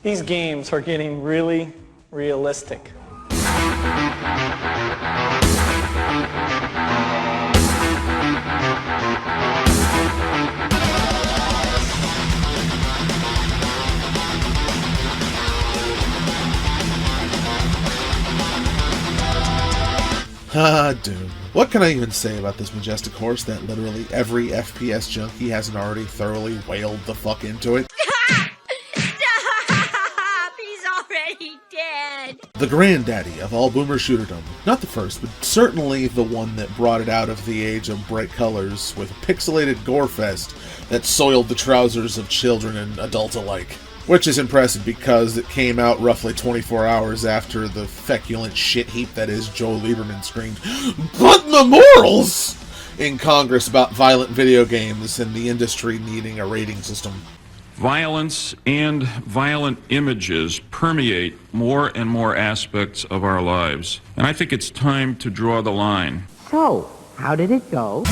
These games are getting really realistic. Ah, Doom. What can I even say about this majestic horse that literally every FPS junkie hasn't already thoroughly wailed the fuck into it? The granddaddy of all boomer shooterdom. Not the first, but certainly the one that brought it out of the age of bright colors with a pixelated gore fest that soiled the trousers of children and adults alike. Which is impressive because it came out roughly 24 hours after the feculent shit heap that is Joe Lieberman screamed, "But the morals!" in Congress about violent video games and the industry needing a rating system. Violence and violent images permeate more and more aspects of our lives. And I think it's time to draw the line. So, how did it go?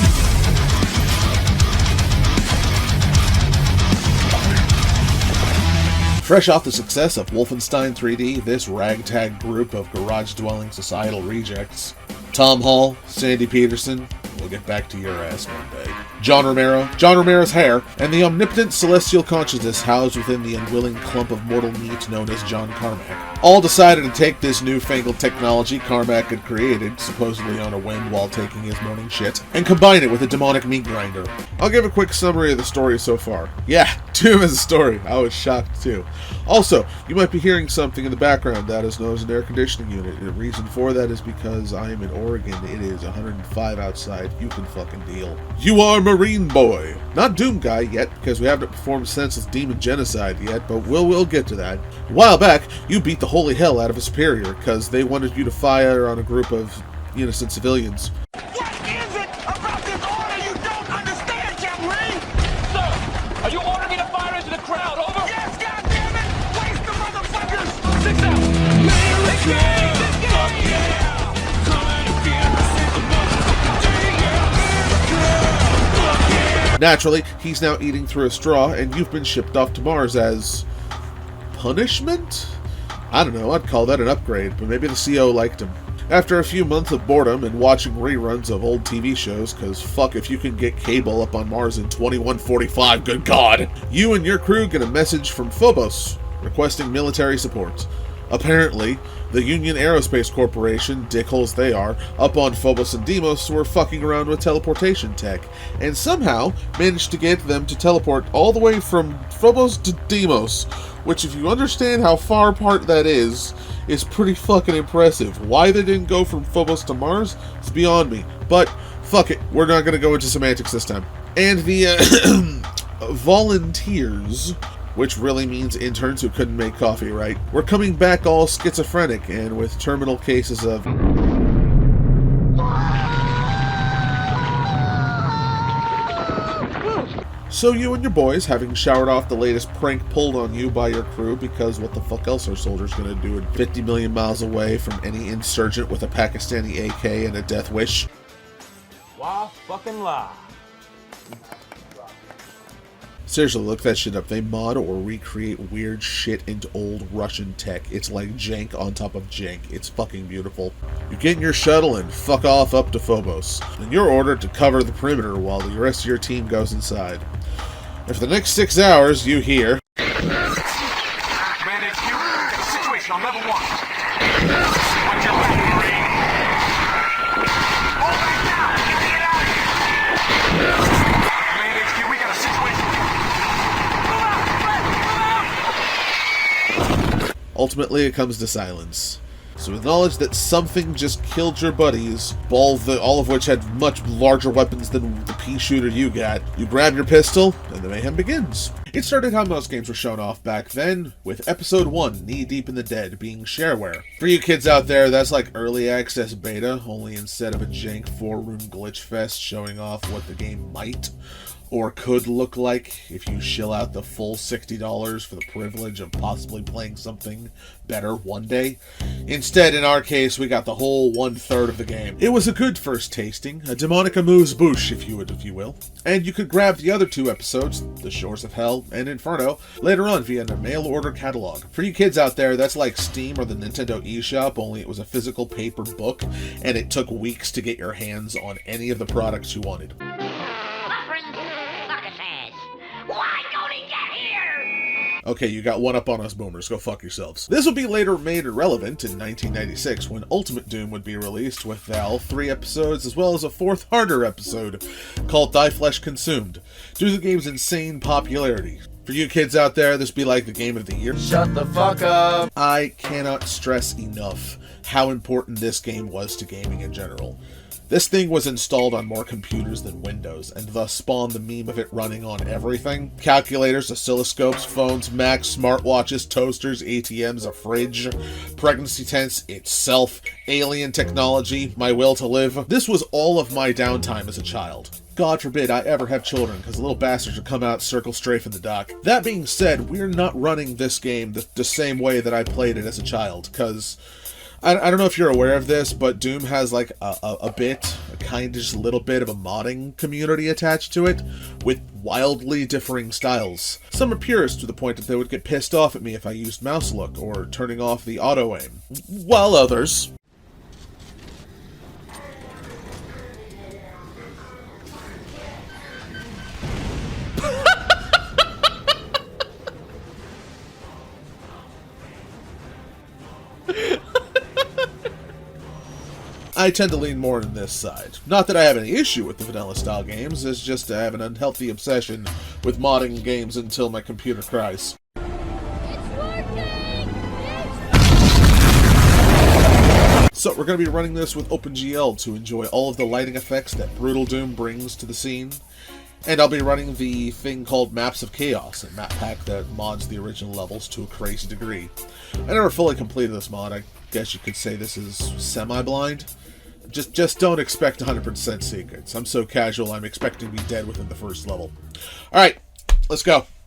Fresh off the success of Wolfenstein 3D, this ragtag group of garage-dwelling societal rejects, Tom Hall, Sandy Peterson, we'll get back to your ass one day, John Romero's hair, and the omnipotent celestial consciousness housed within the unwilling clump of mortal meat known as John Carmack, all decided to take this newfangled technology Carmack had created, supposedly on a whim while taking his morning shit, and combine it with a demonic meat grinder. I'll give a quick summary of the story so far. Yeah, Doom is a story. I was shocked too. Also, you might be hearing something in the background that is known as an air conditioning unit, and the reason for that is because I am in Oregon. It is 105 outside. You can fucking deal. You are Marine Boy. Not Doom Guy yet, because we haven't performed senseless demon genocide yet, but we'll get to that. A while back, you beat the holy hell out of a superior, because they wanted you to fire on a group of innocent civilians. What is it about this order you don't understand, Captain? Sir, are you ordering me to fire into the crowd? Over? Yes, goddammit! Waste the motherfuckers! 6 out! America! Fuck yeah! Naturally, he's now eating through a straw, and you've been shipped off to Mars as punishment? I don't know, I'd call that an upgrade, but maybe the CO liked him. After a few months of boredom and watching reruns of old TV shows, cause fuck if you can get cable up on Mars in 2145, good god, you and your crew get a message from Phobos requesting military support. Apparently, the Union Aerospace Corporation, dickholes they are, up on Phobos and Deimos were fucking around with teleportation tech, and somehow managed to get them to teleport all the way from Phobos to Deimos, which if you understand how far apart that is pretty fucking impressive. Why they didn't go from Phobos to Mars is beyond me, but fuck it, we're not gonna go into semantics this time. And the, volunteers, which really means interns who couldn't make coffee right, we're coming back all schizophrenic and with terminal cases of... So you and your boys, having showered off the latest prank pulled on you by your crew, because what the fuck else are soldiers gonna do in 50 million miles away from any insurgent with a Pakistani AK and a death wish? Why fucking lie? Seriously, look that shit up. They mod or recreate weird shit into old Russian tech. It's like jank on top of jank. It's fucking beautiful. You get in your shuttle and fuck off up to Phobos. And you're ordered to cover the perimeter while the rest of your team goes inside. And for the next 6 hours, you hear... Man, it's you. Situation on level 1. Watch your back, Marine. Hold back down. Get out of here. Man, it's you. We got a situation. Ultimately, it comes to silence. So with knowledge that something just killed your buddies, all of which had much larger weapons than the pea shooter you got, you grab your pistol, and the mayhem begins. It started how most games were shown off back then, with Episode 1, Knee Deep in the Dead, being shareware. For you kids out there, that's like early access beta, only instead of a jank 4-room glitch fest showing off what the game might or could look like if you shill out the full $60 for the privilege of possibly playing something better one day. Instead, in our case, we got the whole 1/3 of the game. It was a good first tasting, a demonic amuse-bouche, if you will. And you could grab the other 2 episodes, The Shores of Hell and Inferno, later on via a mail-order catalog. For you kids out there, that's like Steam or the Nintendo eShop, only it was a physical paper book, and it took weeks to get your hands on any of the products you wanted. Okay, you got one up on us boomers, go fuck yourselves. This would be later made irrelevant in 1996 when Ultimate Doom would be released with all 3 episodes as well as a 4th harder episode called Die Flesh Consumed, due to the game's insane popularity. For you kids out there, this would be like the game of the year. Shut the fuck up! I cannot stress enough how important this game was to gaming in general. This thing was installed on more computers than Windows, and thus spawned the meme of it running on everything. Calculators, oscilloscopes, phones, Macs, smartwatches, toasters, ATMs, a fridge, pregnancy tents itself, alien technology, my will to live. This was all of my downtime as a child. God forbid I ever have children, because the little bastards would come out circle strafe in the dock. That being said, we're not running this game the same way that I played it as a child, because I don't know if you're aware of this, but Doom has like a kind of just a little bit of a modding community attached to it, with wildly differing styles. Some are purists to the point that they would get pissed off at me if I used mouse look or turning off the auto aim, while others... I tend to lean more on this side. Not that I have any issue with the vanilla-style games, it's just I have an unhealthy obsession with modding games until my computer cries. So we're going to be running this with OpenGL to enjoy all of the lighting effects that Brutal Doom brings to the scene. And I'll be running the thing called Maps of Chaos, a map pack that mods the original levels to a crazy degree. I never fully completed this mod. I guess you could say this is semi-blind. Just don't expect 100% secrets. I'm so casual, I'm expecting to be dead within the first level. Alright, let's go.